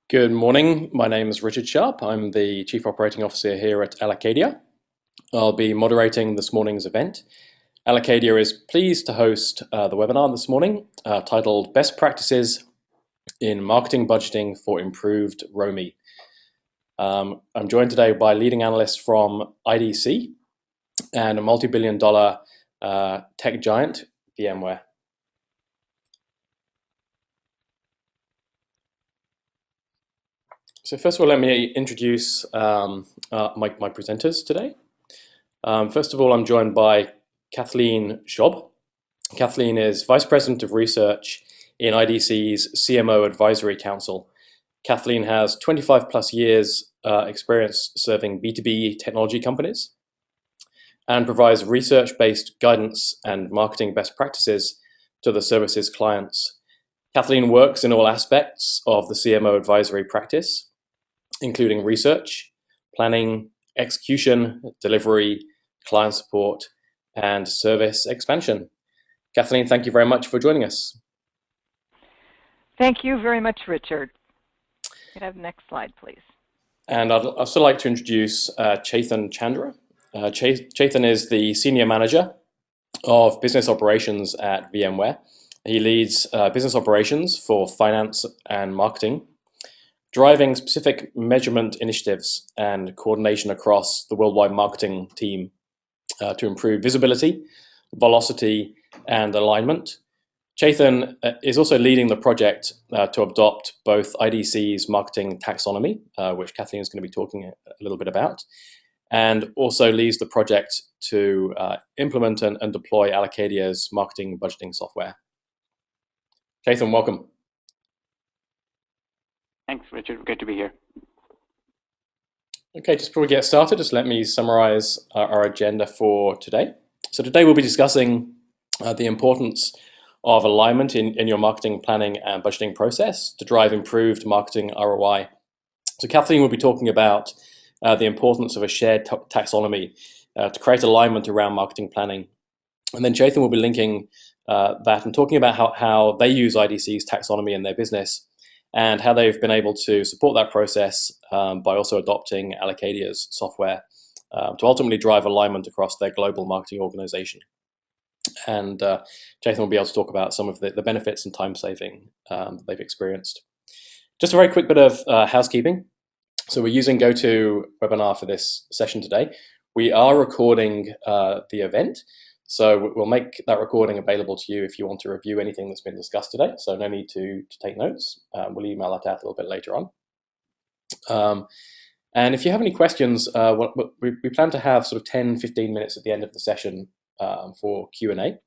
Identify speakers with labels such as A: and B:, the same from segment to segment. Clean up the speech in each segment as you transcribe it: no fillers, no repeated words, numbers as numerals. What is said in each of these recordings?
A: Good morning. My name is Richard Sharp. I'm the Chief Operating Officer here at Allocadia. I'll be moderating this morning's event. Allocadia is pleased to host the webinar this morning titled Best Practices in Marketing Budgeting for Improved ROMI. I'm joined today by leading analysts from IDC and a multi-billion-dollar tech giant, VMware. So first of all, let me introduce my presenters today. First of all, I'm joined by Kathleen Schob. Kathleen is Vice President of Research in IDC's CMO Advisory Council. Kathleen has 25 plus years experience serving B2B technology companies and provides research-based guidance and marketing best practices to the services clients. Kathleen works in all aspects of the CMO advisory practice, including research, planning, execution, delivery, client support, and service expansion. Kathleen, thank you very much for joining us.
B: Thank you very much, Richard. Could I have the next slide, please?
A: And I'd also like to introduce Chaitum Chandra. Chaitum is the Senior Manager of Business Operations at VMware. He leads business operations for finance and marketing, driving specific measurement initiatives and coordination across the worldwide marketing team to improve visibility, velocity, and alignment. Chaitum is also leading the project to adopt both IDC's marketing taxonomy, which Kathleen is going to be talking a little bit about, and also leads the project to implement and deploy Allocadia's marketing budgeting software. Chaitum, welcome.
C: Thanks, Richard. Good to be here.
A: Okay, just before we get started, just let me summarize our agenda for today. So today we'll be discussing the importance of alignment in your marketing planning and budgeting process to drive improved marketing ROI. So Kathleen will be talking about the importance of a shared taxonomy to create alignment around marketing planning. And then Chaitum will be linking that and talking about how they use IDC's taxonomy in their business and how they've been able to support that process by also adopting Allocadia's software to ultimately drive alignment across their global marketing organization. And Chaitum will be able to talk about some of the benefits and time saving that they've experienced. Just a very quick bit of housekeeping. So we're using GoToWebinar for this session today. We are recording the event. So we'll make that recording available to you if you want to review anything that's been discussed today. So no need to take notes. We'll email that out a little bit later on. And if you have any questions, we plan to have sort of 10, 15 minutes at the end of the session for Q&A.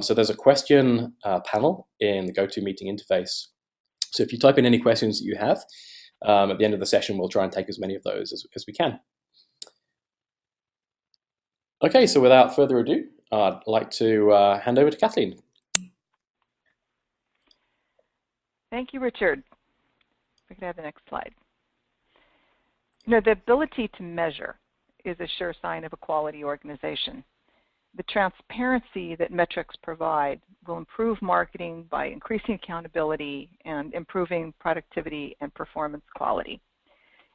A: So there's a question panel in the GoToMeeting interface. So if you type in any questions that you have, at the end of the session, we'll try and take as many of those as we can. Okay, so without further ado, I'd like to hand over to Kathleen.
B: Thank you, Richard. We can have the next slide. You know, the ability to measure is a sure sign of a quality organization. The transparency that metrics provide will improve marketing by increasing accountability and improving productivity and performance quality.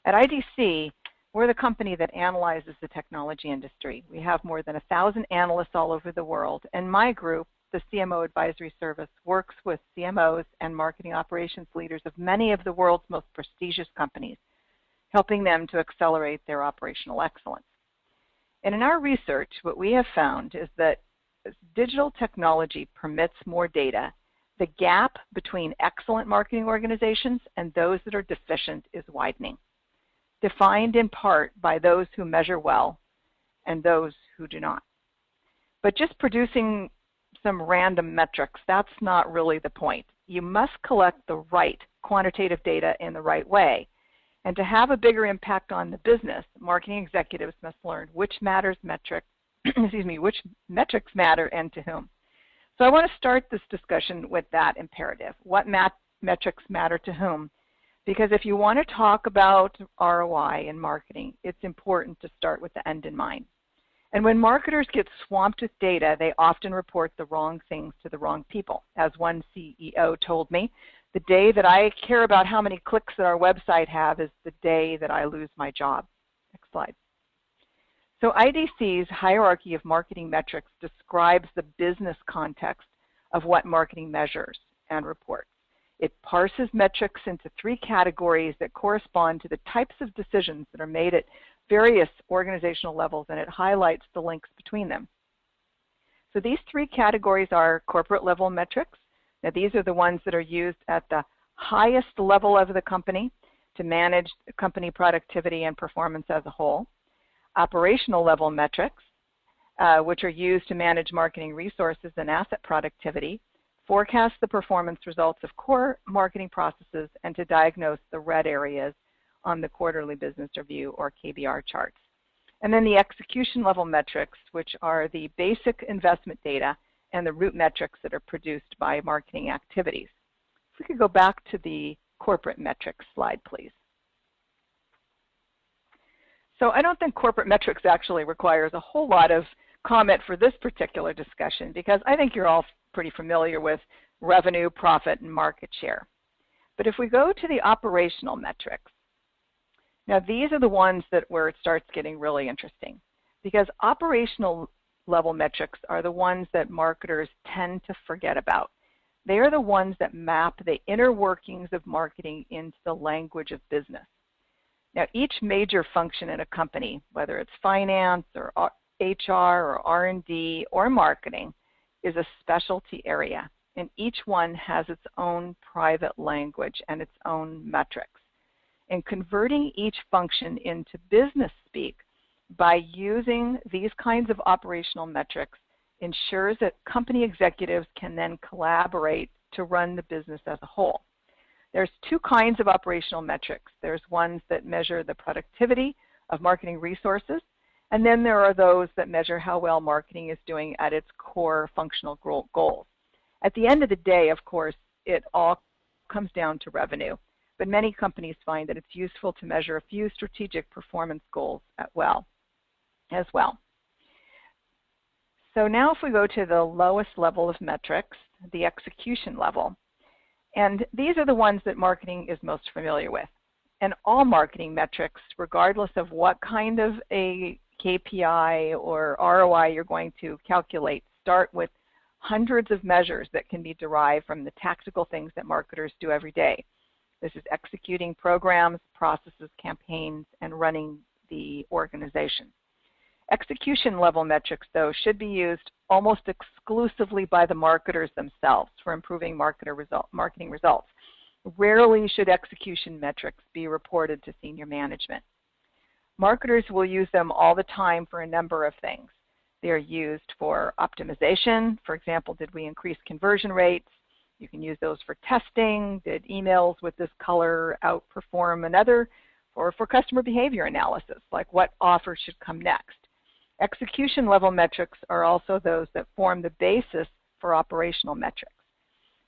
B: At IDC, we're the company that analyzes the technology industry. We have more than 1,000 analysts all over the world, and my group, the CMO Advisory Service, works with CMOs and marketing operations leaders of many of the world's most prestigious companies, helping them to accelerate their operational excellence. And in our research, what we have found is that as digital technology permits more data, the gap between excellent marketing organizations and those that are deficient is widening, defined in part by those who measure well and those who do not. But just producing some random metrics, that's not really the point. You must collect the right quantitative data in the right way. And to have a bigger impact on the business, marketing executives must learn which which metrics matter and to whom. So I want to start this discussion with that imperative. What metrics matter to whom? Because if you want to talk about ROI in marketing, it's important to start with the end in mind. And when marketers get swamped with data, they often report the wrong things to the wrong people. As one CEO told me, The day that I care about how many clicks that our website have is the day that I lose my job. Next slide. So IDC's hierarchy of marketing metrics describes the business context of what marketing measures and reports. It parses metrics into 3 categories that correspond to the types of decisions that are made at various organizational levels, and it highlights the links between them. So these 3 categories are corporate level metrics. Now these are the ones that are used at the highest level of the company to manage company productivity and performance as a whole. Operational level metrics, which are used to manage marketing resources and asset productivity, forecast the performance results of core marketing processes, and to diagnose the red areas on the quarterly business review or KBR charts. And then the execution level metrics, which are the basic investment data and the root metrics that are produced by marketing activities. If we could go back to the corporate metrics slide, please. So I don't think corporate metrics actually requires a whole lot of comment for this particular discussion, because I think you're all pretty familiar with revenue, profit, and market share. But if we go to the operational metrics, now these are the ones where it starts getting really interesting, because operational level metrics are the ones that marketers tend to forget about. They are the ones that map the inner workings of marketing into the language of business. Now each major function in a company, whether it's finance or HR or R&D or marketing, is a specialty area, and each one has its own private language and its own metrics. And converting each function into business speak by using these kinds of operational metrics ensures that company executives can then collaborate to run the business as a whole. There's 2 kinds of operational metrics. There's ones that measure the productivity of marketing resources, and then there are those that measure how well marketing is doing at its core functional goals. At the end of the day, of course, it all comes down to revenue, but many companies find that it's useful to measure a few strategic performance goals as well. So now if we go to the lowest level of metrics, the execution level, and these are the ones that marketing is most familiar with. And all marketing metrics, regardless of what kind of a KPI or ROI you're going to calculate, start with hundreds of measures that can be derived from the tactical things that marketers do every day. This is executing programs, processes, campaigns, and running the organization. Execution level metrics, though, should be used almost exclusively by the marketers themselves for improving marketing results. Rarely should execution metrics be reported to senior management. Marketers will use them all the time for a number of things. They are used for optimization. For example, did we increase conversion rates? You can use those for testing. Did emails with this color outperform another? Or for customer behavior analysis, like what offer should come next. Execution level metrics are also those that form the basis for operational metrics.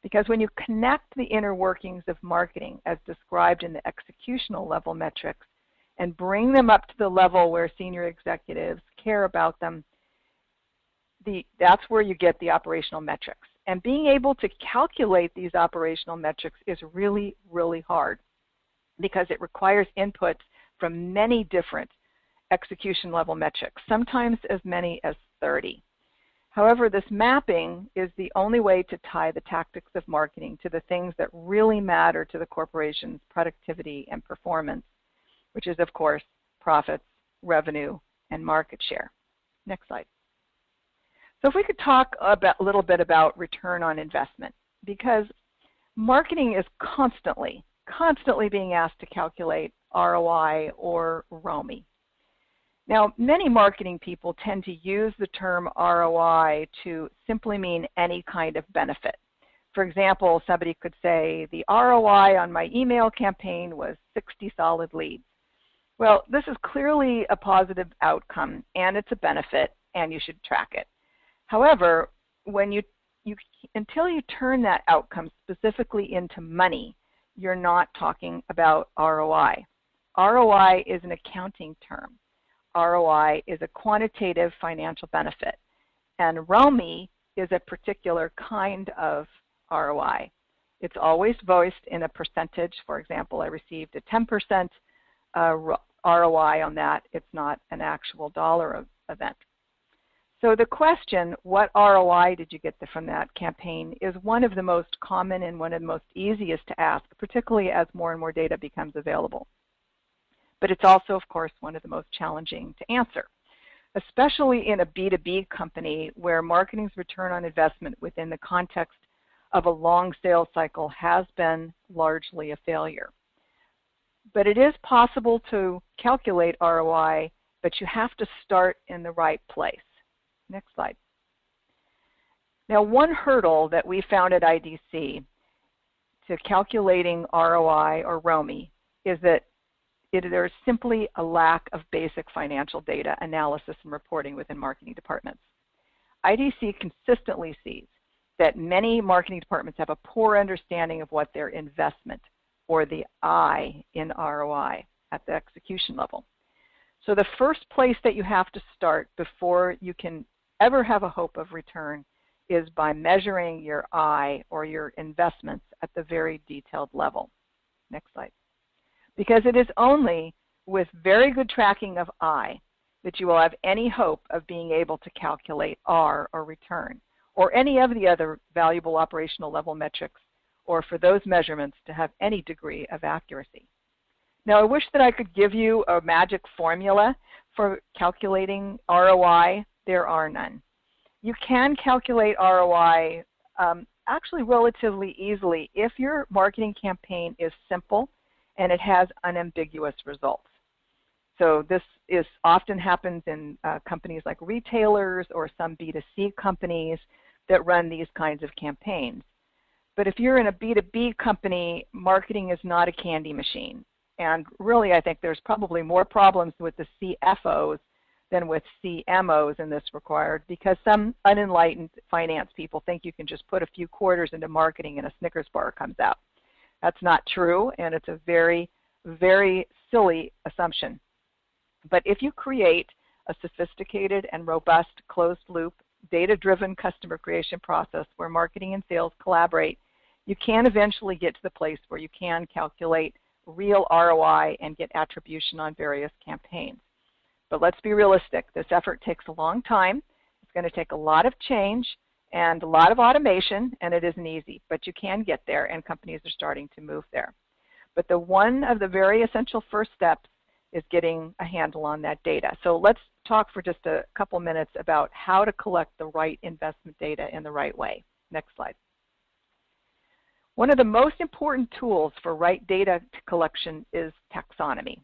B: Because when you connect the inner workings of marketing as described in the executional level metrics and bring them up to the level where senior executives care about them, that's where you get the operational metrics. And being able to calculate these operational metrics is really, really hard, because it requires inputs from many different execution level metrics, sometimes as many as 30. However, this mapping is the only way to tie the tactics of marketing to the things that really matter to the corporation's productivity and performance, which is, of course, profits, revenue, and market share. Next slide. So if we could talk a little bit about return on investment, because marketing is constantly being asked to calculate ROI or ROMI. Now, many marketing people tend to use the term ROI to simply mean any kind of benefit. For example, somebody could say, the ROI on my email campaign was 60 solid leads. Well, this is clearly a positive outcome, and it's a benefit, and you should track it. However, until you turn that outcome specifically into money, you're not talking about ROI. ROI is an accounting term. ROI is a quantitative financial benefit, and ROMI is a particular kind of ROI. It's always voiced in a percentage. For example, I received a 10% ROI on that. It's not an actual dollar event. So the question, what ROI did you get from that campaign, is one of the most common and one of the most easiest to ask, particularly as more and more data becomes available. But it's also, of course, one of the most challenging to answer, especially in a B2B company where marketing's return on investment within the context of a long sales cycle has been largely a failure. But it is possible to calculate ROI, but you have to start in the right place. Next slide. Now, one hurdle that we found at IDC to calculating ROI or ROMI is that there's simply a lack of basic financial data analysis and reporting within marketing departments. IDC consistently sees that many marketing departments have a poor understanding of what their investment, or the I in ROI, at the execution level. So the first place that you have to start before you can ever have a hope of return is by measuring your I, or your investments, at the very detailed level. Next slide. Because it is only with very good tracking of I that you will have any hope of being able to calculate R, or return, or any of the other valuable operational level metrics, or for those measurements to have any degree of accuracy. Now, I wish that I could give you a magic formula for calculating ROI. There are none. You can calculate ROI actually relatively easily if your marketing campaign is simple and it has unambiguous results. So this often happens in companies like retailers or some B2C companies that run these kinds of campaigns. But if you're in a B2B company, marketing is not a candy machine. And really, I think there's probably more problems with the CFOs than with CMOs in this regard, because some unenlightened finance people think you can just put a few quarters into marketing and a Snickers bar comes out. That's not true, and it's a very, very silly assumption. But if you create a sophisticated and robust closed-loop, data-driven customer creation process where marketing and sales collaborate, you can eventually get to the place where you can calculate real ROI and get attribution on various campaigns. But let's be realistic. This effort takes a long time. It's going to take a lot of change and a lot of automation, and it isn't easy. But you can get there, and companies are starting to move there. But one of the very essential first steps is getting a handle on that data. So let's talk for just a couple minutes about how to collect the right investment data in the right way. Next slide. One of the most important tools for right data collection is taxonomy.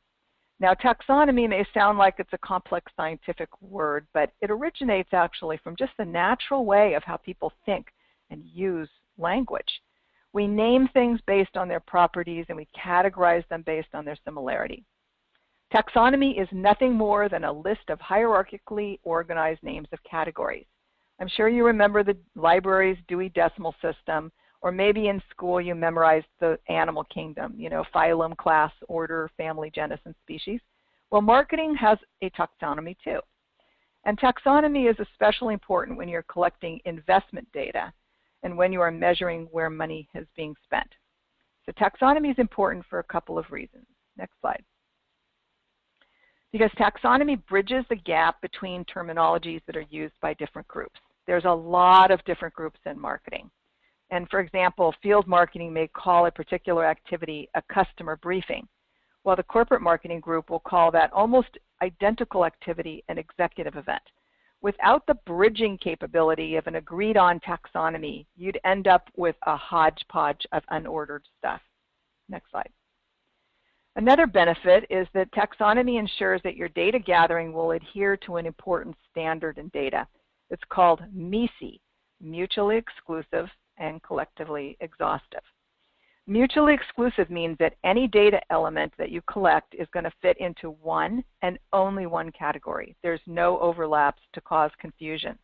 B: Now, taxonomy may sound like it's a complex scientific word, but it originates actually from just the natural way of how people think and use language. We name things based on their properties, and we categorize them based on their similarity. Taxonomy is nothing more than a list of hierarchically organized names of categories. I'm sure you remember the library's Dewey Decimal System, or maybe in school you memorized the animal kingdom, you know, phylum, class, order, family, genus, and species. Well, marketing has a taxonomy too. And taxonomy is especially important when you're collecting investment data and when you are measuring where money is being spent. So taxonomy is important for a couple of reasons. Next slide. Because taxonomy bridges the gap between terminologies that are used by different groups. There's a lot of different groups in marketing. And for example, field marketing may call a particular activity a customer briefing, while the corporate marketing group will call that almost identical activity an executive event. Without the bridging capability of an agreed-on taxonomy, you'd end up with a hodgepodge of unordered stuff. Next slide. Another benefit is that taxonomy ensures that your data gathering will adhere to an important standard in data. It's called Mesi, mutually exclusive and collectively exhaustive. Mutually exclusive means that any data element that you collect is going to fit into one and only one category. There's no overlaps to cause confusion.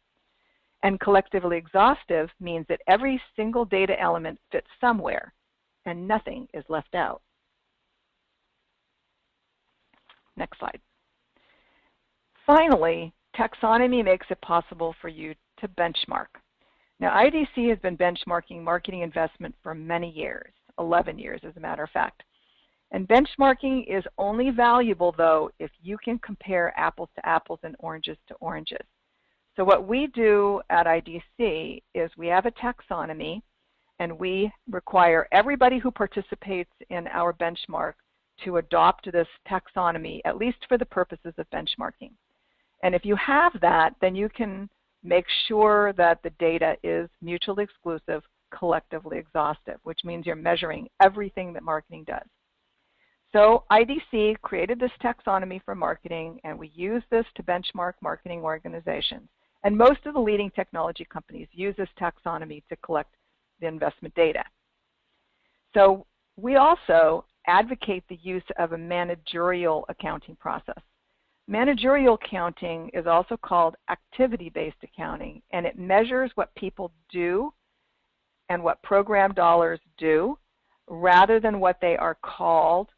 B: And collectively exhaustive means that every single data element fits somewhere and nothing is left out. Next slide. Finally, taxonomy makes it possible for you to benchmark. Now, IDC has been benchmarking marketing investment for many years, 11 years as a matter of fact. And benchmarking is only valuable, though, if you can compare apples to apples and oranges to oranges. So what we do at IDC is we have a taxonomy, and we require everybody who participates in our benchmark to adopt this taxonomy, at least for the purposes of benchmarking. And if you have that, then you can make sure that the data is mutually exclusive, collectively exhaustive, which means you're measuring everything that marketing does. So IDC created this taxonomy for marketing, and we use this to benchmark marketing organizations. And most of the leading technology companies use this taxonomy to collect the investment data. So we also advocate the use of a managerial accounting process. Managerial accounting is also called activity-based accounting, and it measures what people do and what program dollars do rather than what they are called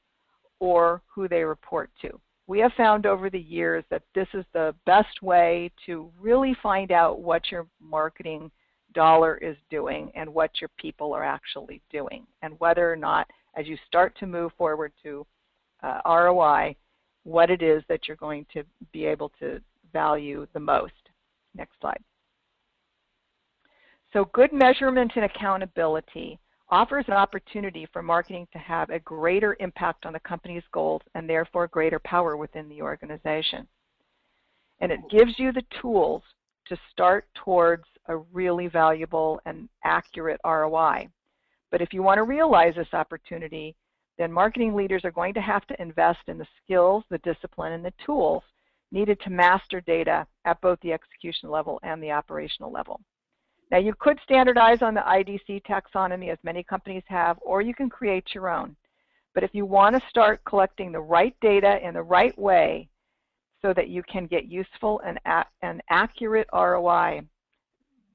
B: or who they report to. We have found over the years that this is the best way to really find out what your marketing dollar is doing and what your people are actually doing, and whether or not, as you start to move forward to ROI, what it is that you're going to be able to value the most. Next slide. So good measurement and accountability offers an opportunity for marketing to have a greater impact on the company's goals and therefore greater power within the organization. And it gives you the tools to start towards a really valuable and accurate ROI. But if you want to realize this opportunity, then marketing leaders are going to have to invest in the skills, the discipline, and the tools needed to master data at both the execution level and the operational level. Now, you could standardize on the IDC taxonomy, as many companies have, or you can create your own. But if you want to start collecting the right data in the right way so that you can get useful and accurate ROI,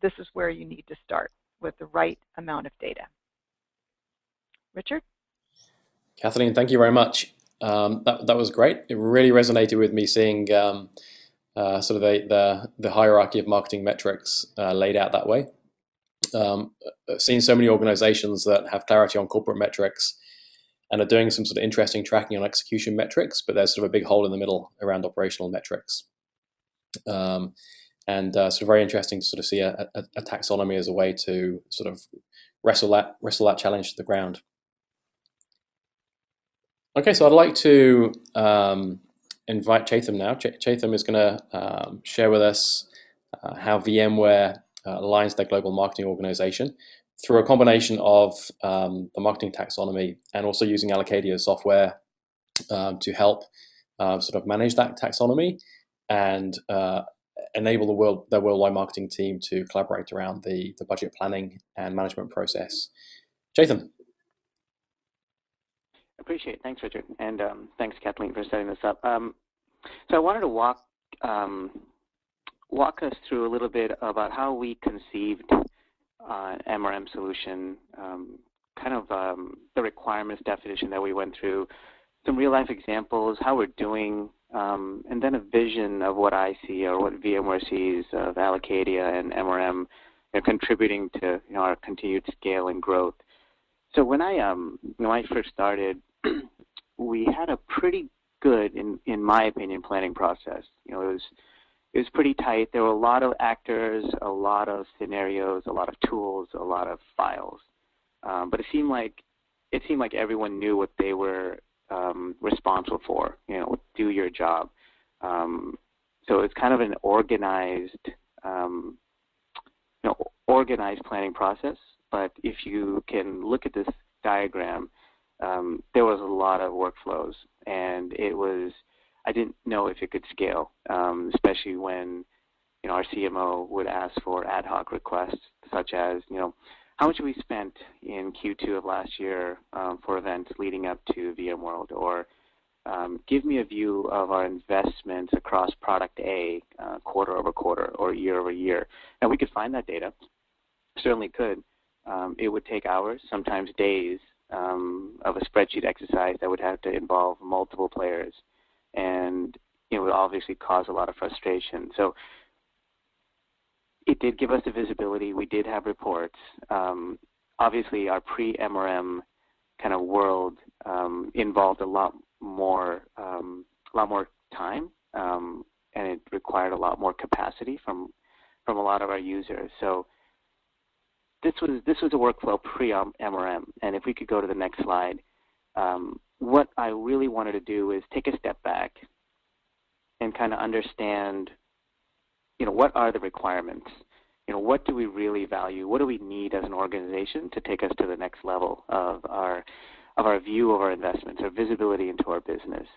B: this is where you need to start, with the right amount of data. Richard?
A: Kathleen, thank you very much. That was great. It really resonated with me seeing sort of the hierarchy of marketing metrics laid out that way. I've seen so many organizations that have clarity on corporate metrics and are doing some sort of interesting tracking on execution metrics, but there's sort of a big hole in the middle around operational metrics. Sort of very interesting to sort of see a taxonomy as a way to sort of wrestle that challenge to the ground. Okay, so I'd like to invite Chaitum now. Chaitum is going to share with us how VMware aligns their global marketing organization through a combination of the marketing taxonomy and also using Allocadia software to help sort of manage that taxonomy and enable their worldwide marketing team to collaborate around the budget planning and management process. Chaitum.
C: Appreciate it. Thanks, Richard. And thanks, Kathleen, for setting this up. So I wanted to walk us through a little bit about how we conceived MRM solution, the requirements definition that we went through, some real-life examples, how we're doing, and then a vision of what I see or what VMware sees of Allocadia and MRM contributing to our continued scale and growth. So when I first started, we had a pretty good, in my opinion, planning process. It was pretty tight. There were a lot of actors, a lot of scenarios, a lot of tools, a lot of files. But it seemed like everyone knew what they were responsible for. Do your job. So it's kind of an organized planning process. But if you can look at this diagram, there was a lot of workflows, and I didn't know if it could scale, especially when our CMO would ask for ad hoc requests, such as how much we spent in Q2 of last year for events leading up to VMworld, or give me a view of our investments across product A quarter over quarter or year over year. And we could find that data, certainly could. It would take hours, sometimes days, of a spreadsheet exercise that would have to involve multiple players, and it would obviously cause a lot of frustration. So it did give us the visibility. We did have reports. Obviously, our pre-MRM kind of world involved a lot more time, and it required a lot more capacity from a lot of our users. So this was a workflow pre-MRM. And if we could go to the next slide, what I really wanted to do is take a step back and kind of understand, what are the requirements? What do we really value? What do we need as an organization to take us to the next level of our view of our investments, our visibility into our business?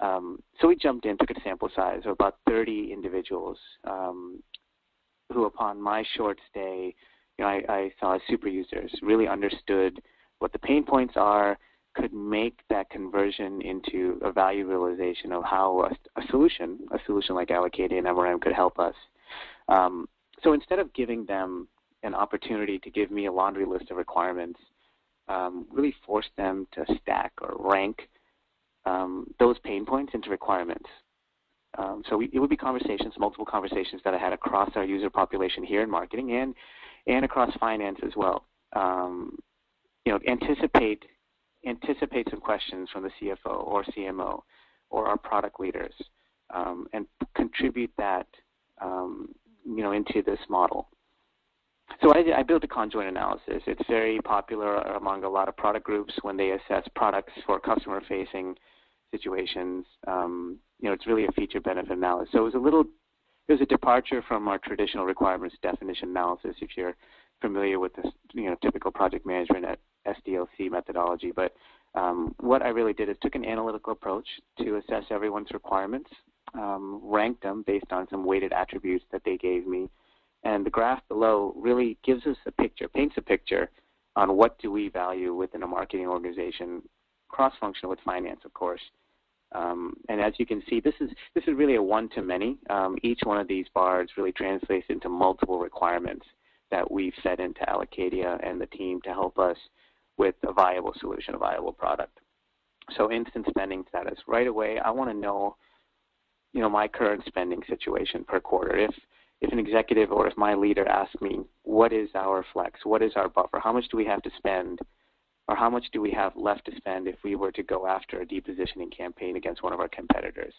C: So we jumped in, took a sample size of about 30 individuals who, upon my short stay, I saw as super users, really understood what the pain points are, could make that conversion into a value realization of how a solution like Allocadia and MRM could help us. So instead of giving them an opportunity to give me a laundry list of requirements, really force them to stack or rank those pain points into requirements. So it would be conversations, multiple conversations that I had across our user population here in marketing and across finance as well. Anticipate some questions from the CFO or CMO or our product leaders, and contribute that into this model. So I built a conjoint analysis. It's very popular among a lot of product groups when they assess products for customer-facing situations. It's really a feature-benefit analysis. So it was a departure from our traditional requirements definition analysis, if you're familiar with this, typical project management at SDLC methodology. But what I really did is took an analytical approach to assess everyone's requirements, ranked them based on some weighted attributes that they gave me. And the graph below really gives us a picture, paints a picture on what do we value within a marketing organization, cross-functional with finance, of course. And as you can see, this is really a one-to-many. Each one of these bars really translates into multiple requirements that we've fed into Allocadia and the team to help us with a viable solution, a viable product. So instant spending status. Right away, I want to know, my current spending situation per quarter. If an executive or if my leader asks me, what is our flex? What is our buffer? How much do we have to spend? Or how much do we have left to spend if we were to go after a depositioning campaign against one of our competitors?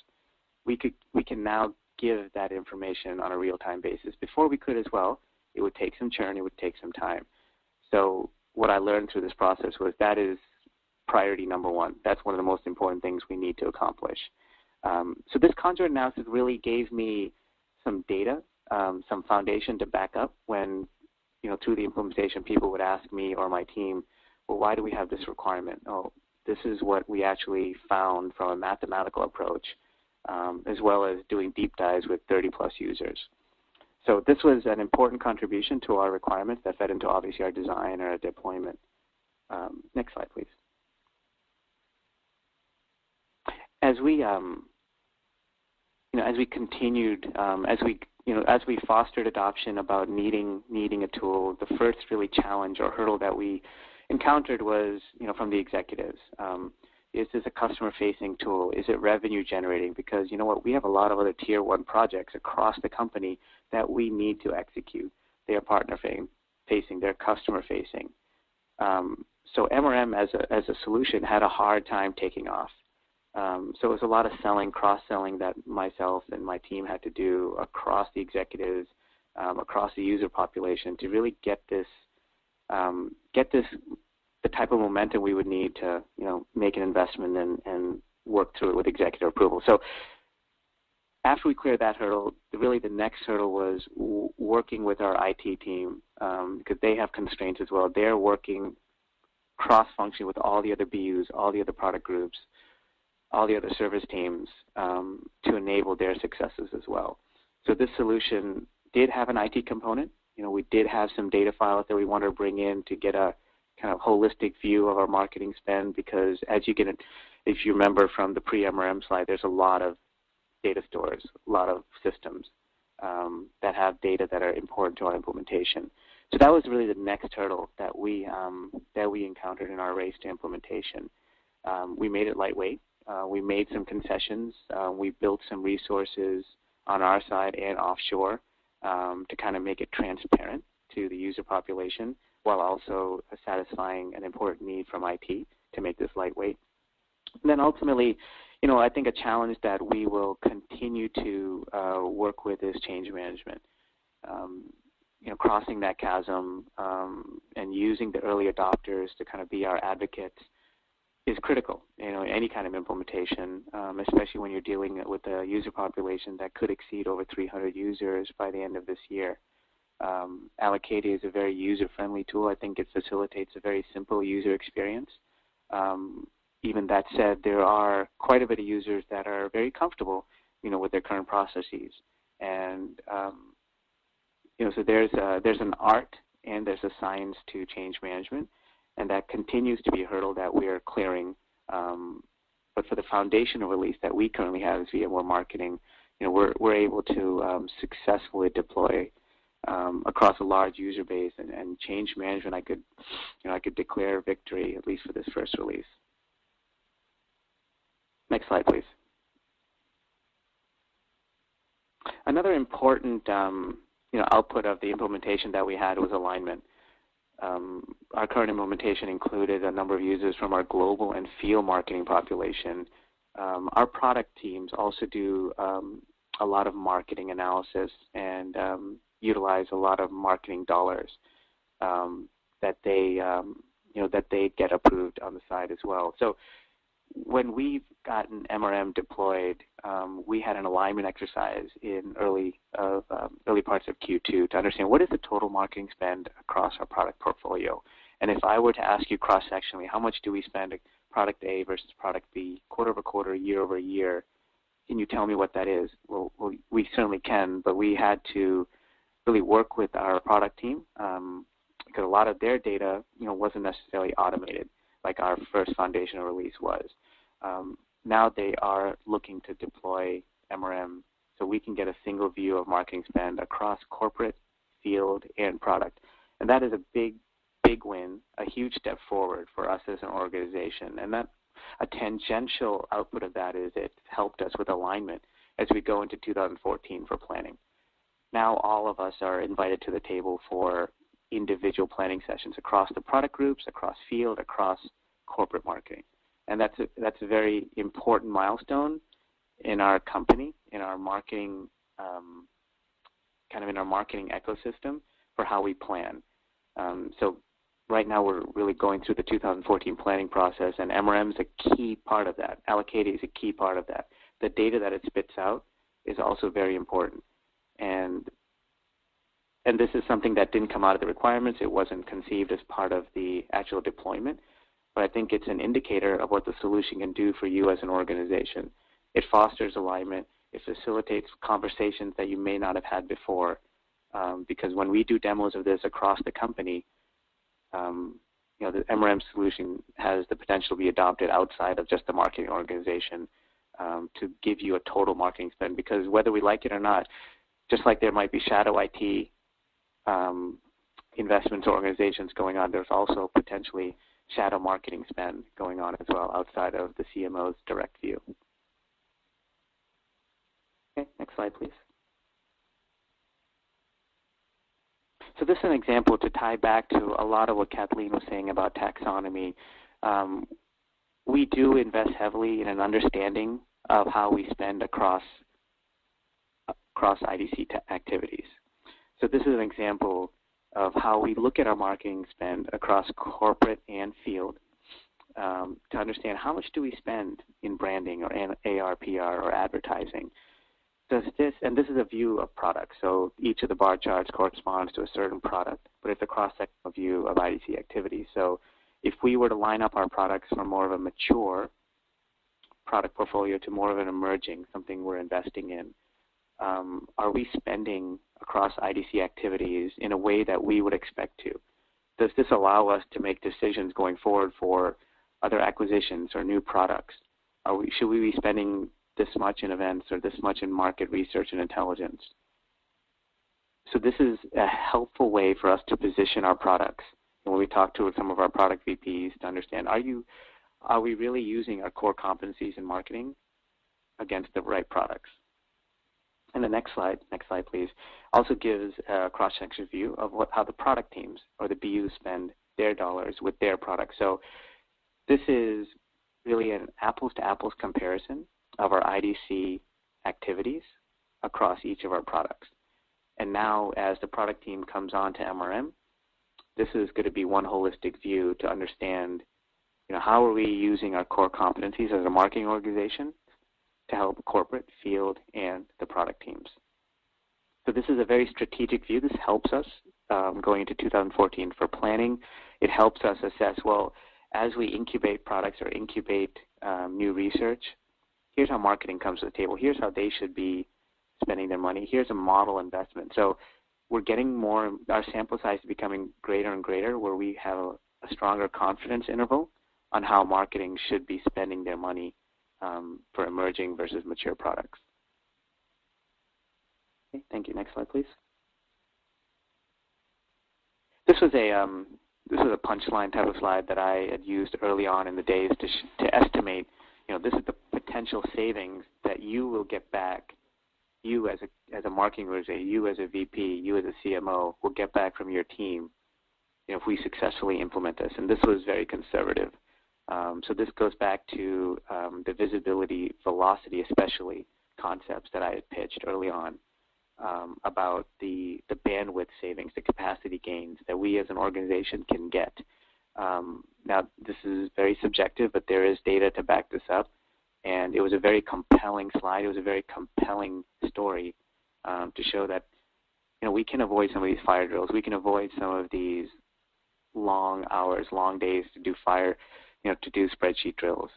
C: We can now give that information on a real-time basis. Before we could as well, it would take some churn, it would take some time. So what I learned through this process was that is priority number one. That's one of the most important things we need to accomplish. So this conjoint analysis really gave me some data, some foundation to back up when, through the implementation, people would ask me or my team, well, why do we have this requirement? Oh, this is what we actually found from a mathematical approach, as well as doing deep dives with 30-plus users. So this was an important contribution to our requirements that fed into, obviously, our design or our deployment. Next slide, please. As we continued, as we fostered adoption about needing a tool, the first really challenge or hurdle that we encountered was, from the executives. Is this a customer-facing tool? Is it revenue-generating? Because, we have a lot of other Tier 1 projects across the company that we need to execute. They are partner-facing, they're customer-facing. So MRM as a solution had a hard time taking off. So it was a lot of selling, cross-selling that myself and my team had to do across the executives, across the user population to really get this the type of momentum we would need to, make an investment and work through it with executive approval. So after we cleared that hurdle, really the next hurdle was working with our IT team because they have constraints as well. They're working cross-functioning with all the other BUs, all the other product groups, all the other service teams to enable their successes as well. So this solution did have an IT component. We did have some data files that we wanted to bring in to get a kind of holistic view of our marketing spend because as you get it, if you remember from the pre-MRM slide, there's a lot of data stores, a lot of systems that have data that are important to our implementation. So that was really the next hurdle that we encountered in our race to implementation. We made it lightweight. We made some concessions. We built some resources on our side and offshore to kind of make it transparent to the user population while also satisfying an important need from IT to make this lightweight. And then ultimately, I think a challenge that we will continue to work with is change management. Crossing that chasm and using the early adopters to kind of be our advocates is critical. Any kind of implementation, especially when you're dealing with a user population that could exceed over 300 users by the end of this year. Allocadia is a very user-friendly tool. I think it facilitates a very simple user experience. Even that said, there are quite a bit of users that are very comfortable, with their current processes, and so there's an art and there's a science to change management, and that continues to be a hurdle that we are clearing. But for the foundational release that we currently have as VMware Marketing, we're able to successfully deploy across a large user base, and change management. I could declare victory at least for this first release. Next slide, please. Another important output of the implementation that we had was alignment. Our current implementation included a number of users from our global and field marketing population. Our product teams also do a lot of marketing analysis and utilize a lot of marketing dollars that they get approved on the side as well. So when we've gotten MRM deployed, we had an alignment exercise in early parts of Q2 to understand what is the total marketing spend across our product portfolio. And if I were to ask you cross-sectionally, how much do we spend product A versus product B, quarter over quarter, year over year, can you tell me what that is? Well, we certainly can, but we had to really work with our product team because a lot of their data, wasn't necessarily automated like our first foundational release was. Now they are looking to deploy MRM so we can get a single view of marketing spend across corporate, field, and product. And that is a big win, a huge step forward for us as an organization. And that a tangential output of that is it helped us with alignment as we go into 2014 for planning. Now all of us are invited to the table for individual planning sessions across the product groups, across field, across corporate marketing. And that's a very important milestone in our company, in our marketing, in our marketing ecosystem for how we plan. So right now we're really going through the 2014 planning process, and MRM is a key part of that. Allocadia is a key part of that. The data that it spits out is also very important. And this is something that didn't come out of the requirements. It wasn't conceived as part of the actual deployment. But I think it's an indicator of what the solution can do for you as an organization. It fosters alignment. It facilitates conversations that you may not have had before. Because when we do demos of this across the company, the MRM solution has the potential to be adopted outside of just the marketing organization to give you a total marketing spend. Because whether we like it or not, just like there might be shadow IT investments or organizations going on, there's also potentially shadow marketing spend going on as well outside of the CMO's direct view. Okay, next slide, please. So this is an example to tie back to a lot of what Kathleen was saying about taxonomy. We do invest heavily in an understanding of how we spend across IDC activities. So this is an example of how we look at our marketing spend across corporate and field to understand how much do we spend in branding or AR, PR, or advertising. Does this, and this is a view of products, so each of the bar charts corresponds to a certain product, but it's a cross-sectional view of IDC activities. So if we were to line up our products from more of a mature product portfolio to more of an emerging, something we're investing in, are we spending across IDC activities in a way that we would expect to? Does this allow us to make decisions going forward for other acquisitions or new products? Should we be spending this much in events or this much in market research and intelligence? So this is a helpful way for us to position our products. And when we talk to some of our product VPs to understand, are we really using our core competencies in marketing against the right products? And the next slide please, also gives a cross-section view of how the product teams or the BUs spend their dollars with their products. So this is really an apples-to-apples comparison of our IDC activities across each of our products. And now as the product team comes on to MRM, this is going to be one holistic view to understand, how are we using our core competencies as a marketing organization to help corporate, field, and the product teams. So this is a very strategic view. This helps us going into 2014 for planning. It helps us assess, well, as we incubate products or incubate new research, here's how marketing comes to the table. Here's how they should be spending their money. Here's a model investment. So we're getting more, our sample size is becoming greater and greater, where we have a stronger confidence interval on how marketing should be spending their money for emerging versus mature products. Okay, thank you. Next slide, please. This was a punchline type of slide that I had used early on in the days to estimate, this is the potential savings that you will get back. You as a marketing organization, you as a VP, you as a CMO will get back from your team, if we successfully implement this. And this was very conservative. So this goes back to the visibility, velocity, especially concepts that I had pitched early on about the bandwidth savings, the capacity gains that we as an organization can get. Now, this is very subjective, but there is data to back this up. And it was a very compelling slide. It was a very compelling story to show that, we can avoid some of these fire drills. We can avoid some of these long hours, long days to do to do spreadsheet drills.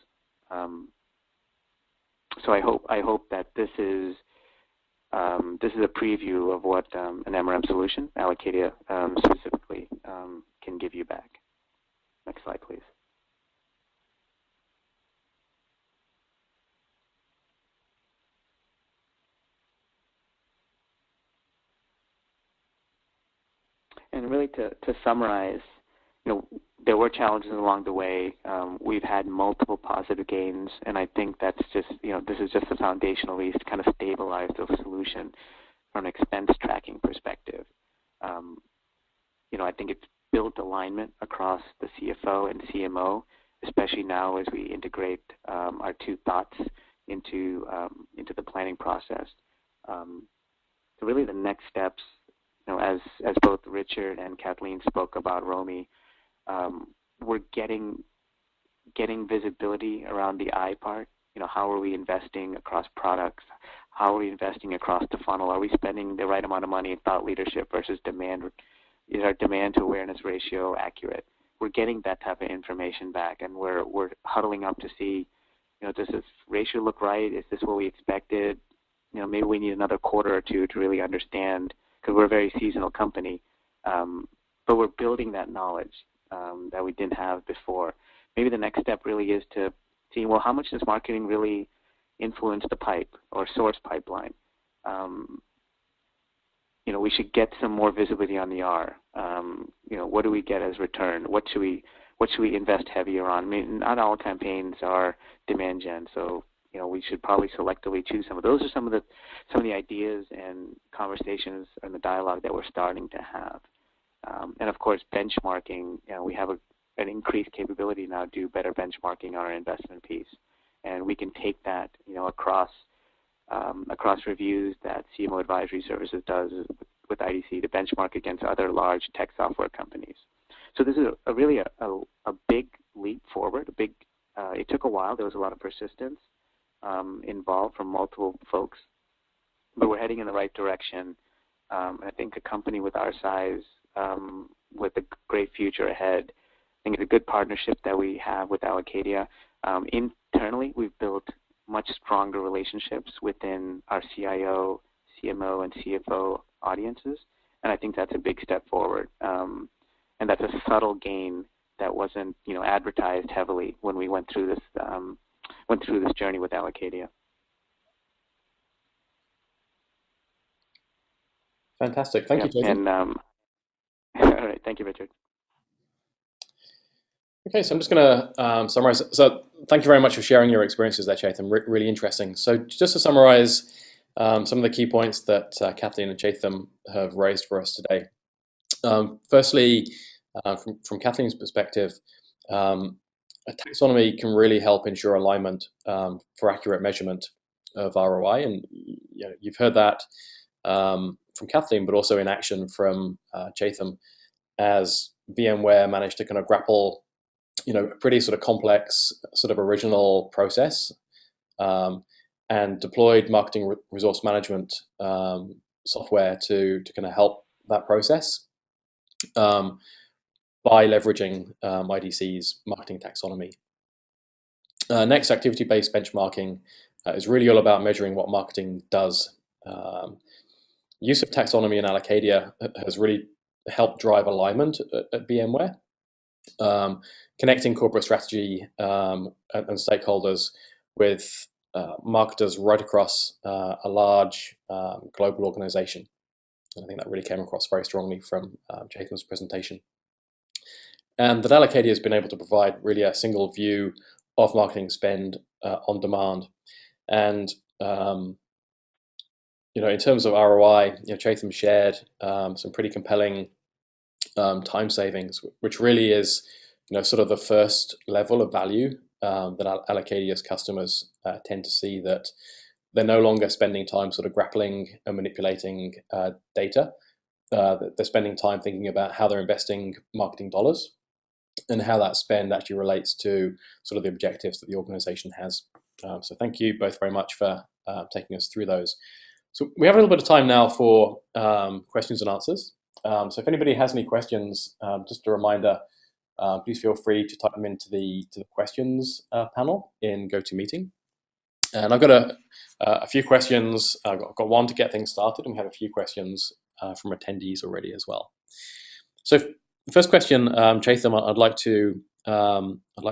C: So I hope that this is a preview of what an MRM solution, Allocadia specifically, can give you back. Next slide, please. And really to summarize, there were challenges along the way. We've had multiple positive gains, and I think that's just, this is just a foundational piece to kind of stabilize the solution from an expense tracking perspective. I think it's built alignment across the CFO and CMO, especially now as we integrate our two thoughts into the planning process. So really the next steps, as both Richard and Kathleen spoke about ROMI, we're getting visibility around the I part. How are we investing across products? How are we investing across the funnel? Are we spending the right amount of money in thought leadership versus demand? Is our demand to awareness ratio accurate? We're getting that type of information back, and we're huddling up to see, does this ratio look right? Is this what we expected? Maybe we need another quarter or two to really understand, because we're a very seasonal company. But we're building that knowledge that we didn't have before. Maybe the next step really is to see, well, how much does marketing really influence the pipe or source pipeline? We should get some more visibility on the R. What do we get as return? What should we invest heavier on? I mean, not all campaigns are demand gen, so we should probably selectively choose some of those. Are some of the ideas and conversations and the dialogue that we're starting to have. And of course, benchmarking. We have an increased capability now to do better benchmarking on our investment piece, and we can take that across reviews that CMO Advisory Services does with IDC to benchmark against other large tech software companies. So this is really a big leap forward. It took a while. There was a lot of persistence involved from multiple folks, but we're heading in the right direction. And I think a company with our size, with a great future ahead, I think it's a good partnership that we have with Allocadia. Internally, we've built much stronger relationships within our CIO, CMO, and CFO audiences, and I think that's a big step forward. And that's a subtle gain that wasn't, advertised heavily when we went through this journey with Allocadia.
A: Fantastic. Thank you, Chaitum.
C: And all right, thank you, Richard.
A: Okay, so I'm just going to summarize. So thank you very much for sharing your experiences there, Chaitum. Really interesting. So just to summarize, some of the key points that Kathleen and Chaitum have raised for us today. Firstly, from Kathleen's perspective, a taxonomy can really help ensure alignment for accurate measurement of ROI, and you've heard that from Kathleen, but also in action from Chaitum, as VMware managed to kind of grapple, a pretty sort of complex, sort of original process, and deployed marketing resource management software to kind of help that process by leveraging IDC's marketing taxonomy. Next, activity-based benchmarking is really all about measuring what marketing does. Use of taxonomy and Allocadia has really helped drive alignment at VMware, connecting corporate strategy and stakeholders with marketers right across a large global organization. And I think that really came across very strongly from Chaitum's presentation. And that Allocadia has been able to provide really a single view of marketing spend on demand. And in terms of ROI, Chaitum shared some pretty compelling time savings, which really is sort of the first level of value that Allocadia's customers tend to see, that they're no longer spending time sort of grappling and manipulating data. They're spending time thinking about how they're investing marketing dollars and how that spend actually relates to sort of the objectives that the organization has. So thank you both very much for taking us through those. So we have a little bit of time now for questions and answers. So if anybody has any questions, just a reminder, please feel free to type them into the questions panel in GoToMeeting. And I've got a few questions. I've got one to get things started, and we have a few questions from attendees already as well. So the first question, Chaitum, I'd like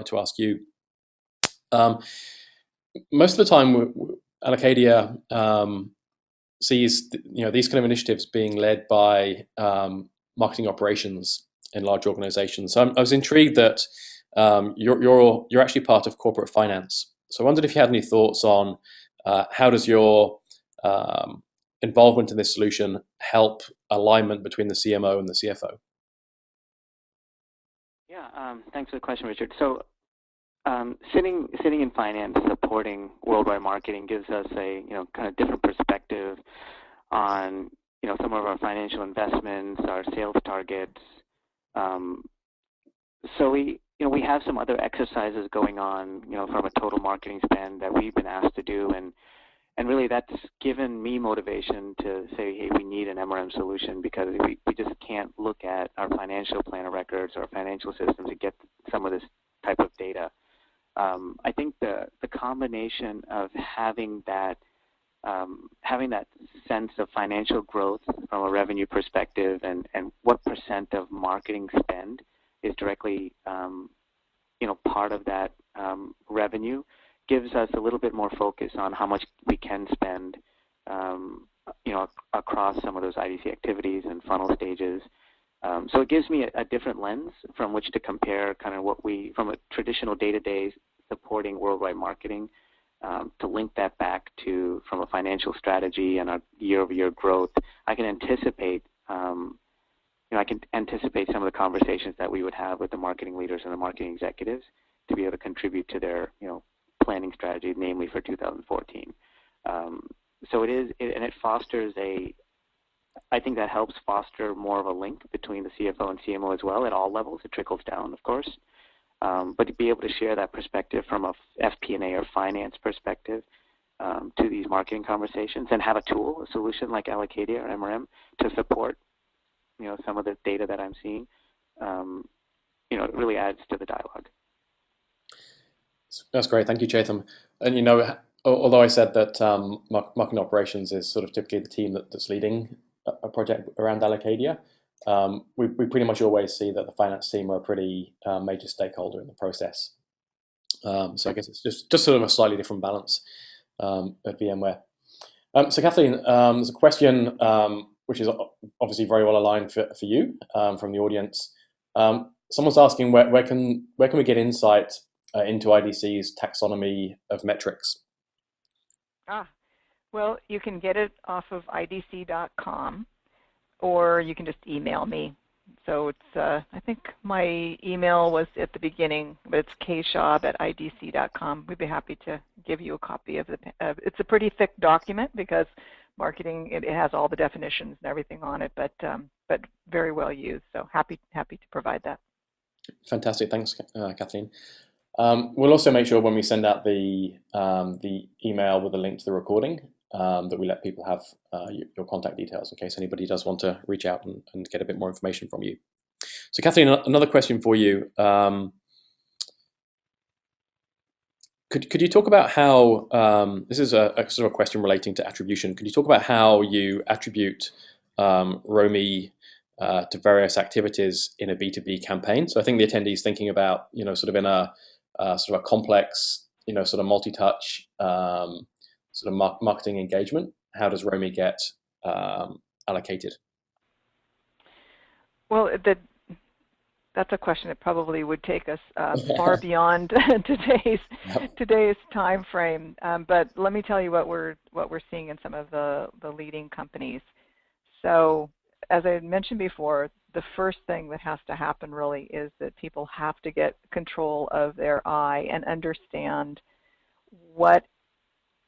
A: to ask you. Most of the time, Allocadia sees these kind of initiatives being led by marketing operations in large organizations. So I was intrigued that you're actually part of corporate finance. So I wondered if you had any thoughts on how does your involvement in this solution help alignment between the CMO and the CFO?
C: Yeah, thanks for the question, Richard. So sitting in finance, supporting worldwide marketing gives us a kind of different perspective on some of our financial investments, our sales targets. So we have some other exercises going on from a total marketing spend that we've been asked to do, and really that's given me motivation to say, hey, we need an MRM solution, because we just can't look at our financial plan of records or financial systems to get some of this type of data. I think the combination of having that sense of financial growth from a revenue perspective and what % of marketing spend is directly part of that revenue gives us a little bit more focus on how much we can spend across some of those IDC activities and funnel stages. So it gives me a different lens from which to compare kind of what we, from a traditional day-to-day supporting worldwide marketing, to link that back to from a financial strategy and a year-over-year growth. I can anticipate some of the conversations that we would have with the marketing leaders and the marketing executives to be able to contribute to their planning strategy, namely for 2014. So it fosters I think that helps foster more of a link between the CFO and CMO as well at all levels. It trickles down, of course. But to be able to share that perspective from a FP&A or finance perspective to these marketing conversations, and have a tool, a solution like Allocadia or MRM to support some of the data that I'm seeing, it really adds to the dialogue.
A: That's great. Thank you, Chaitum. And although I said that marketing operations is sort of typically the team that's leading a project around Allocadia, we pretty much always see that the finance team are a pretty major stakeholder in the process. So I guess it's just sort of a slightly different balance at VMware. So Kathleen, there's a question which is obviously very well aligned for you from the audience. Someone's asking where can we get insight into IDC's taxonomy of metrics?
B: Well, you can get it off of idc.com, or you can just email me. So it's, I think my email was at the beginning, but it's kschaub@idc.com. We'd be happy to give you a copy of the, it's a pretty thick document because marketing, it has all the definitions and everything on it, but very well used. So happy to provide that.
A: Fantastic, thanks, Kathleen. We'll also make sure when we send out the email with a link to the recording that we let people have your contact details in case anybody does want to reach out and get a bit more information from you. So Kathleen, another question for you. Could you talk about how, this is a sort of question relating to attribution, could you talk about how you attribute ROMI to various activities in a B2B campaign? So I think the attendee is thinking about, sort of in a sort of a complex, sort of multi-touch sort of marketing engagement. How does ROMI get allocated?
B: Well, that's a question that probably would take us far beyond today's time frame. But let me tell you what we're seeing in some of the leading companies. So as I mentioned before, the first thing that has to happen really is that people have to get control of their eye and understand what,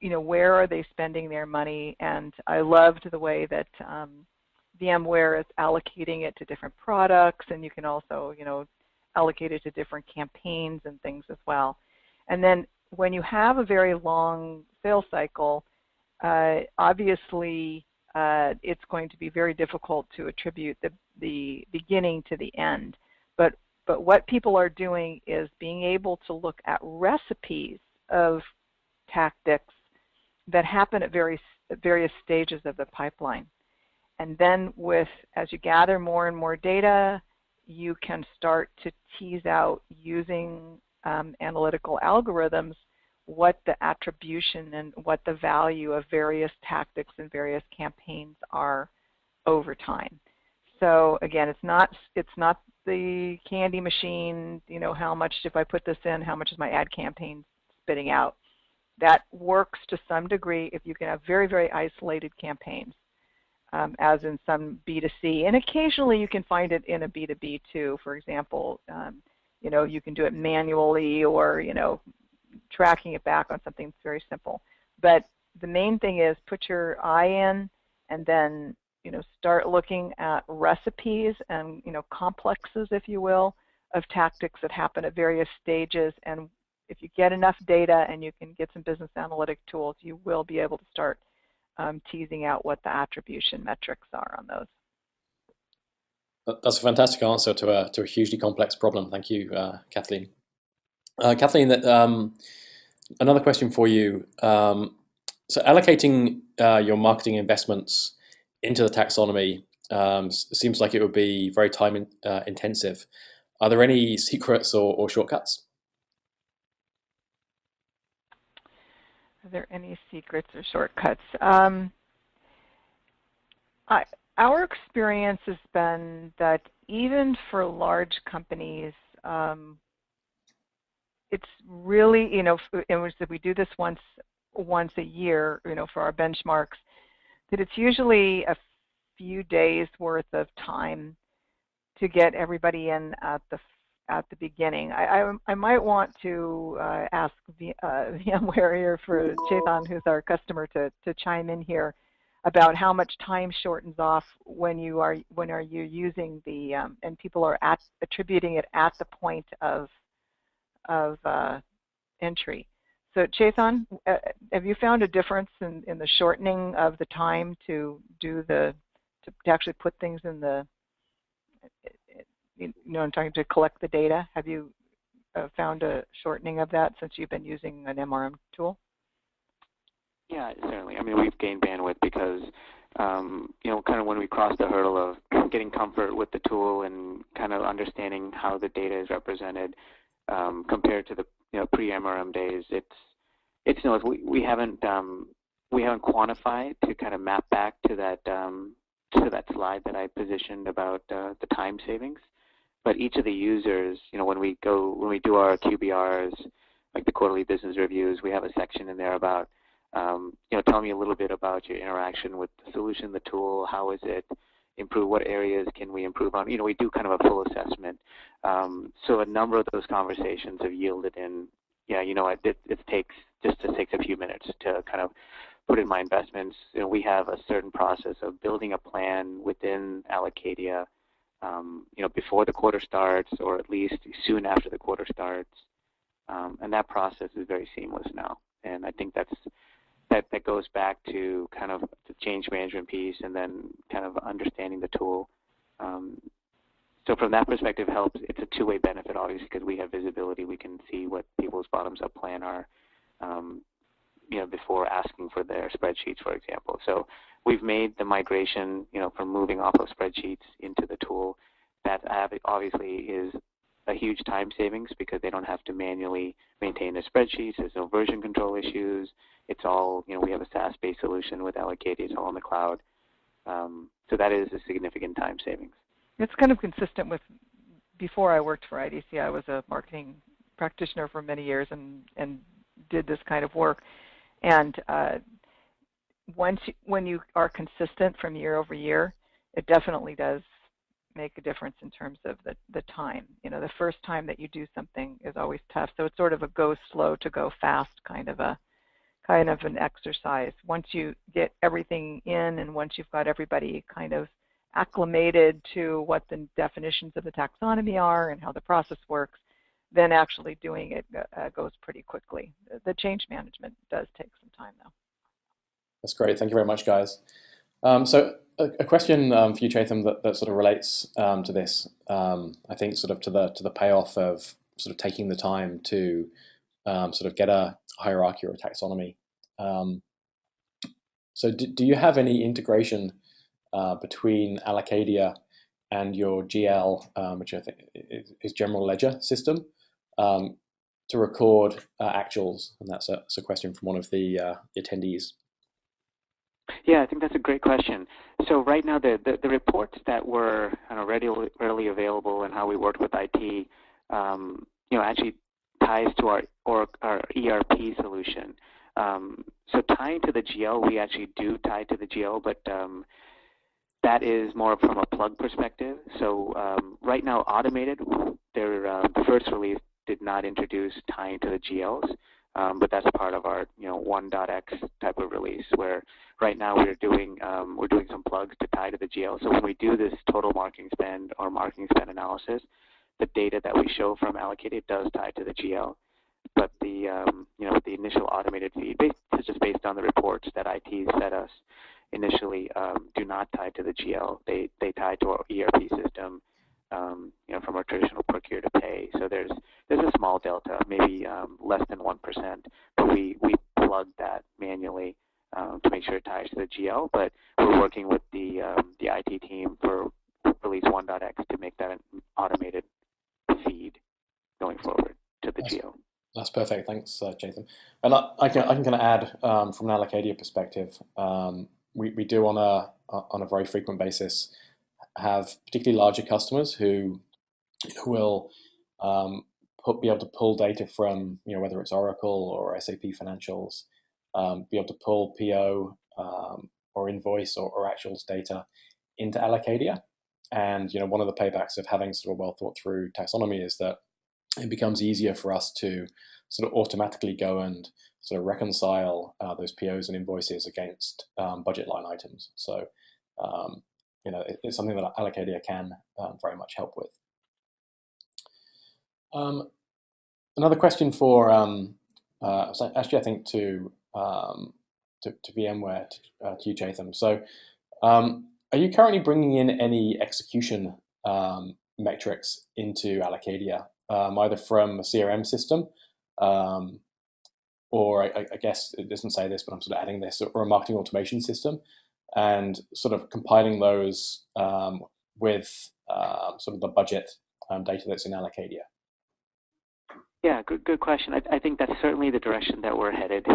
B: where are they spending their money. And I loved the way that VMWare is allocating it to different products, and you can also, allocate it to different campaigns and things as well. And then when you have a very long sales cycle, obviously it's going to be very difficult to attribute the beginning to the end. But what people are doing is being able to look at recipes of tactics that happen at various stages of the pipeline. And then as you gather more and more data, you can start to tease out using analytical algorithms what the attribution and what the value of various tactics and various campaigns are over time. So again, it's not the candy machine, how much, if I put this in, how much is my ad campaign spitting out? That works to some degree if you can have very, very isolated campaigns. As in some B2C, and occasionally you can find it in a B2B too. For example, you can do it manually or, tracking it back on something that's very simple. But the main thing is put your eye in and then, start looking at recipes and, complexes, if you will, of tactics that happen at various stages. And if you get enough data and you can get some business analytic tools, you will be able to start teasing out what the attribution metrics are on those.
A: That's a fantastic answer to a hugely complex problem. Thank you, Kathleen. Kathleen, another question for you. So allocating your marketing investments into the taxonomy seems like it would be very time intensive. Are there any secrets or shortcuts?
B: Are there any secrets or shortcuts? Our experience has been that even for large companies, it's really, in which we do this once a year, for our benchmarks, that it's usually a few days worth of time to get everybody in at the beginning. I might want to ask VMware here for Chaitum, who's our customer, to chime in here about how much time shortens off when you are using the and people are attributing it at the point of entry. So Chaitum, have you found a difference in the shortening of the time to actually put things in the I'm talking to collect the data? Have you found a shortening of that since you've been using an MRM tool?
C: Yeah, certainly. I mean, we've gained bandwidth because, kind of when we crossed the hurdle of getting comfort with the tool and kind of understanding how the data is represented compared to the pre-MRM days, we haven't quantified to kind of map back to that slide that I positioned about the time savings. But each of the users, when we do our QBRs, like the quarterly business reviews, we have a section in there about Tell me a little bit about your interaction with the solution, the tool. How is it improved? What areas can we improve on? We do kind of a full assessment. So a number of those conversations have yielded in, it takes a few minutes to kind of put in my investments. We have a certain process of building a plan within Allocadia, before the quarter starts, or at least soon after the quarter starts. And that process is very seamless now. And I think that goes back to kind of the change management piece and then kind of understanding the tool. So from that perspective, helps. It's a two-way benefit, obviously, because we have visibility. We can see what people's bottoms-up plan are, before asking for their spreadsheets, for example. So we've made the migration, from moving off of spreadsheets into the tool. That obviously is a huge time savings because they don't have to manually maintain their spreadsheets. There's no version control issues. It's all, we have a SaaS-based solution with Allocadia. It's all in the cloud. So that is a significant time savings.
B: It's kind of consistent with, before I worked for IDC, I was a marketing practitioner for many years and did this kind of work. And when you are consistent from year over year, it definitely does make a difference in terms of the time. The first time that you do something is always tough. So it's sort of a go slow to go fast kind of an exercise. Once you get everything in and once you've got everybody kind of acclimated to what the definitions of the taxonomy are and how the process works, then actually doing it goes pretty quickly. The change management does take some time, though.
A: That's great. Thank you very much, guys. So a question for you, Chaitum, that sort of relates to this. I think sort of to the payoff of sort of taking the time to sort of get a hierarchy or a taxonomy. So do you have any integration between Allocadia and your GL, which I think is General Ledger system, to record actuals? And that's a question from one of the attendees.
C: Yeah, I think that's a great question. So right now, the reports that were readily available and how we worked with IT, actually ties to our ERP solution. So tying to the GL, we actually do tie to the GL, but that is more from a plug perspective. So right now, Automated, the first release did not introduce tying to the GLs, but that's part of our 1.x type of release, where right now we're doing some plugs to tie to the GL. So when we do this total marketing spend or marketing spend analysis, the data that we show from Allocadia does tie to the GL. But the the initial automated feed, just based on the reports that IT set us initially, do not tie to the GL. They tie to our ERP system, from our traditional procure to pay. So there's a small delta, maybe less than 1%, but we plug that manually to make sure it ties to the GL. But we're working with the IT team for release 1.x to make that an automated feed going forward to the GL.
A: That's perfect. Thanks, Chaitum. And I can kind of add from an Allocadia perspective, we do on a very frequent basis have particularly larger customers who will be able to pull data from whether it's Oracle or SAP Financials, be able to pull PO or invoice or actuals data into Allocadia. And one of the paybacks of having sort of well thought through taxonomy is that it becomes easier for us to sort of automatically go and sort of reconcile those POs and invoices against budget line items. So it's something that Allocadia can very much help with. Another question for actually I think to VMware, to you, Chaitum. So are you currently bringing in any execution metrics into Allocadia, either from a CRM system, or I guess it doesn't say this, but I'm sort of adding this, or a marketing automation system, and sort of compiling those with sort of the budget data that's in Allocadia?
C: Yeah, good question. I think that's certainly the direction that we're headed.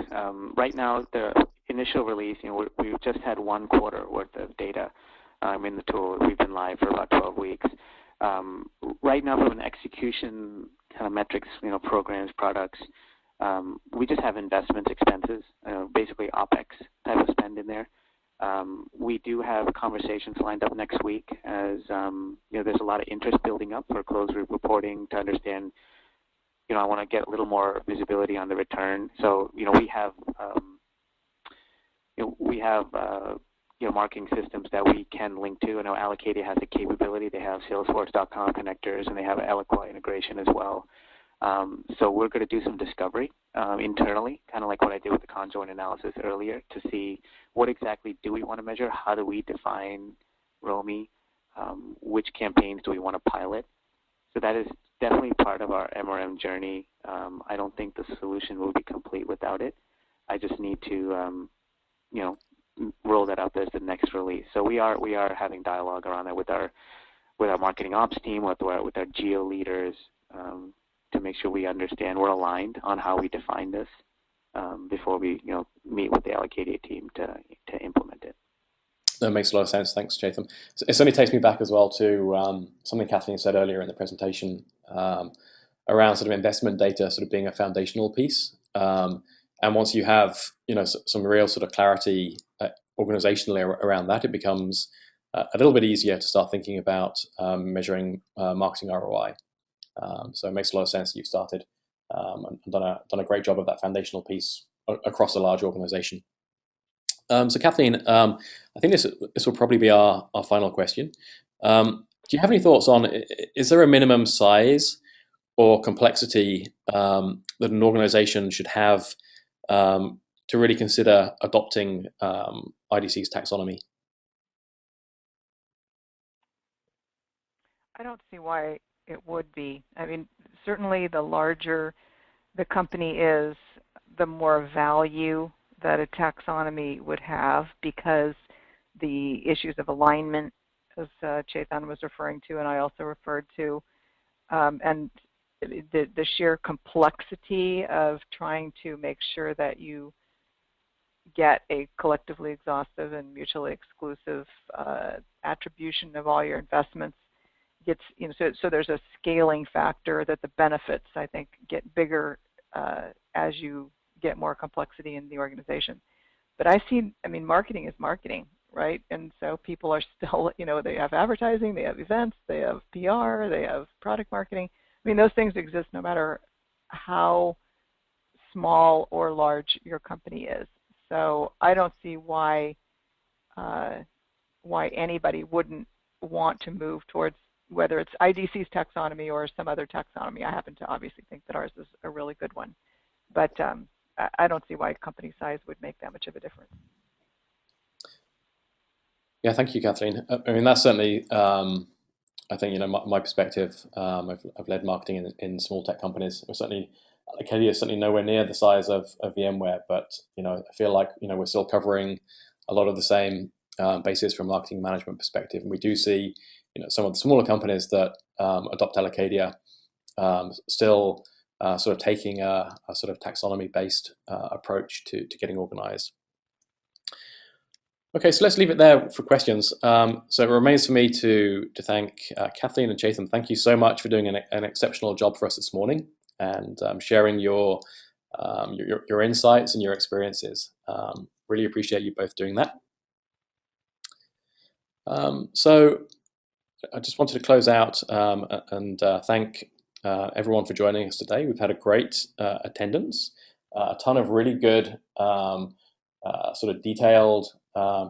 C: Right now, the initial release, we've just had 1 quarter worth of data in the tool. We've been live for about 12 weeks. Right now, from an execution kind of metrics, programs, products, We just have investment expenses, basically OPEX type of spend in there. We do have conversations lined up next week as there's a lot of interest building up for closed loop reporting to understand. I want to get a little more visibility on the return. So we have marketing systems that we can link to. I know Allocadia has a capability. They have Salesforce.com connectors, and they have Eloqua integration as well. So we're going to do some discovery internally, kind of like what I did with the conjoint analysis earlier, to see what exactly do we want to measure, how do we define ROMI, which campaigns do we want to pilot. So that is definitely part of our MRM journey. I don't think the solution will be complete without it. I just need to, roll that out as the next release. So we are having dialogue around that with our marketing ops team, with our geo leaders, to make sure we understand we're aligned on how we define this before we meet with the Allocadia team to implement it.
A: That makes a lot of sense. Thanks, Chaitum. So it certainly takes me back as well to something Kathleen said earlier in the presentation around sort of investment data sort of being a foundational piece. And once you have some real sort of clarity organizationally around that, it becomes a little bit easier to start thinking about measuring marketing ROI. So it makes a lot of sense that you've started and done a great job of that foundational piece across a large organization. So Kathleen, I think this will probably be our final question. Do you have any thoughts on, is there a minimum size or complexity that an organization should have to really consider adopting IDC's taxonomy?
B: I don't see why it would be. I mean, certainly the larger the company is, the more value that a taxonomy would have, because the issues of alignment, as Chaitum was referring to and I also referred to, and the sheer complexity of trying to make sure that you get a collectively exhaustive and mutually exclusive attribution of all your investments gets, so there's a scaling factor that the benefits, I think, get bigger as you get more complexity in the organization. But marketing is marketing, right? And so people are still, they have advertising, they have events, they have PR, they have product marketing. I mean, those things exist no matter how small or large your company is. So I don't see why anybody wouldn't want to move towards, whether it's IDC's taxonomy or some other taxonomy. I happen to obviously think that ours is a really good one. But I don't see why company size would make that much of a difference.
A: Yeah, thank you, Kathleen. I mean, that's certainly, I think, my perspective. I've led marketing in small tech companies. Allocadia is certainly nowhere near the size of VMware, but I feel like we're still covering a lot of the same bases from a marketing management perspective. And we do see some of the smaller companies that adopt Allocadia still sort of taking a sort of taxonomy-based approach to getting organized. Okay, so let's leave it there for questions. So it remains for me to thank Kathleen and Chaitum. Thank you so much for doing an exceptional job for us this morning and sharing your insights and your experiences. Really appreciate you both doing that. So I just wanted to close out and thank everyone for joining us today. We've had a great attendance, a ton of really good sort of detailed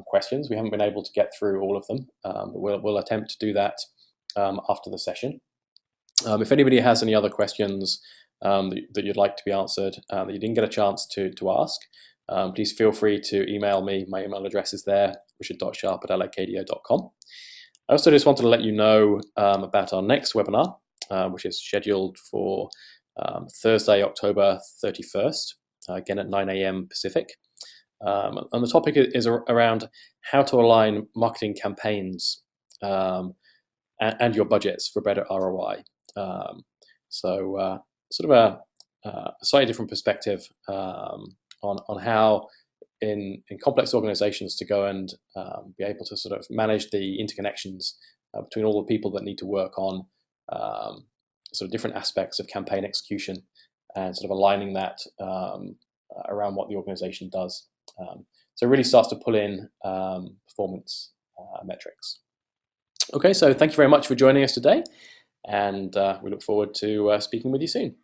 A: questions. We haven't been able to get through all of them, but we'll attempt to do that after the session. If anybody has any other questions that you'd like to be answered, that you didn't get a chance to ask, please feel free to email me. My email address is there, richard.sharp@allocadia.com. I also just wanted to let you know about our next webinar, which is scheduled for Thursday, October 31st, again at 9 a.m. Pacific. And the topic is around how to align marketing campaigns and your budgets for better ROI. So sort of a slightly different perspective on how in complex organizations to go and be able to sort of manage the interconnections between all the people that need to work on sort of different aspects of campaign execution and sort of aligning that around what the organization does. So it really starts to pull in performance metrics. Okay, so thank you very much for joining us today, and we look forward to speaking with you soon.